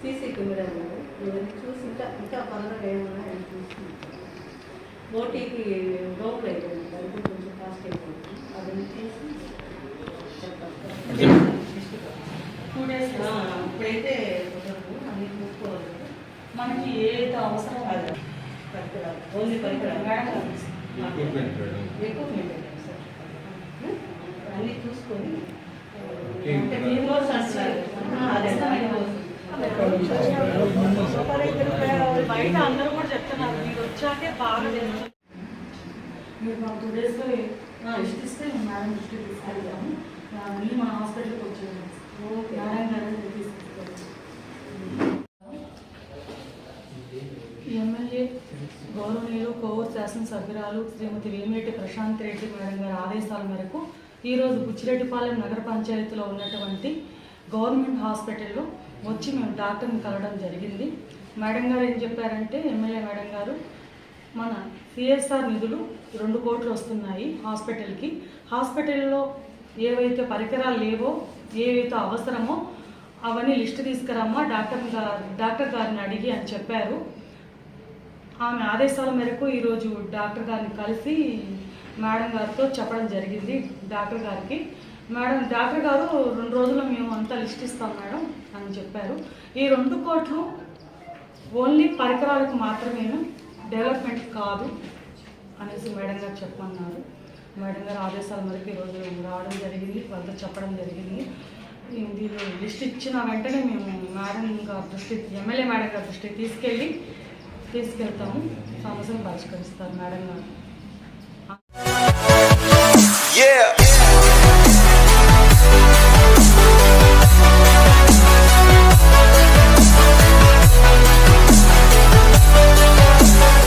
CC కెమెరాలు ఇవన్నీ చూసి ఇంకా పనులు ఏమన్నా చూసుకుంటాం. ఓటీపీ లోపల అయిపోయింది, దానికి కొంచెం కాస్ట్ అయిపోతుంది. అవన్నీ చూసి చెప్పాలి. 2 days ఇప్పుడైతే కుదరదు, అన్నీ చూసుకోవాలి. మనకి ఏదైతే అవసరం అది పరికరాలు, ఓన్లీ పరికరాలు ఎక్విప్మెంట్ సార్, అన్నీ చూసుకొని అంటే మీరు బయట అందరూ కూడా చెప్తున్నారు, మీరు వచ్చాకే బాగా తెలుసు. మీరు మాకు 2 daysలో లిస్ట్ ఇస్తే మేము మేడం దృష్టికి తీసుకెళ్తాము. మళ్ళీ మన హాస్పిటల్కి వచ్చాము. మేడం గారు తీసుకెళ్తాము. ఎమ్మెల్యే గౌరవనీయులు కోవూరు శాసనసభ్యురాలు శ్రీమతి వేమిరెడ్డి ప్రశాంత్ రెడ్డి మేడం గారి ఆదేశాల మేరకు ఈరోజు బుచ్చిరెడ్డిపాలెం నగర పంచాయతీలో ఉన్నటువంటి గవర్నమెంట్ హాస్పిటల్లో వచ్చి మేము డాక్టర్ని కలవడం జరిగింది. మేడం గారు ఏం చెప్పారంటే, ఎమ్మెల్యే మేడం గారు, మన సిఎస్ఆర్ నిధులు 2 కోట్లు వస్తున్నాయి హాస్పిటల్కి. హాస్పిటల్లో ఏవైతే పరికరాలు లేవో, ఏవైతే అవసరమో అవన్నీ లిస్టు తీసుకురమ్మా డాక్టర్ గారిని అడిగి అని చెప్పారు. ఆమె ఆదేశాల మేరకు ఈరోజు డాక్టర్ గారిని కలిసి మేడం గారితో చెప్పడం జరిగింది. డాక్టర్ గారికి డాక్టర్ గారు 2 రోజుల్లో మేము అంతా లిస్ట్ ఇస్తాం మేడం అని చెప్పారు. ఈ 2 కోట్లు ఓన్లీ పరికరాలకు మాత్రమేను, డెవలప్మెంట్ కాదు అనేసి మేడం గారు చెప్పమన్నారు. మేడం గారు ఆదేశాల మేరకు ఈరోజు రావడం జరిగింది, వాళ్ళతో చెప్పడం జరిగింది. వీళ్ళు లిస్ట్ ఇచ్చిన వెంటనే మేము మేడం గారి దృష్టికి, ఎమ్మెల్యే మేడం గారి దృష్టికి తీసుకెళ్తాము. సమస్యను పరిష్కరిస్తారు మేడం గారు.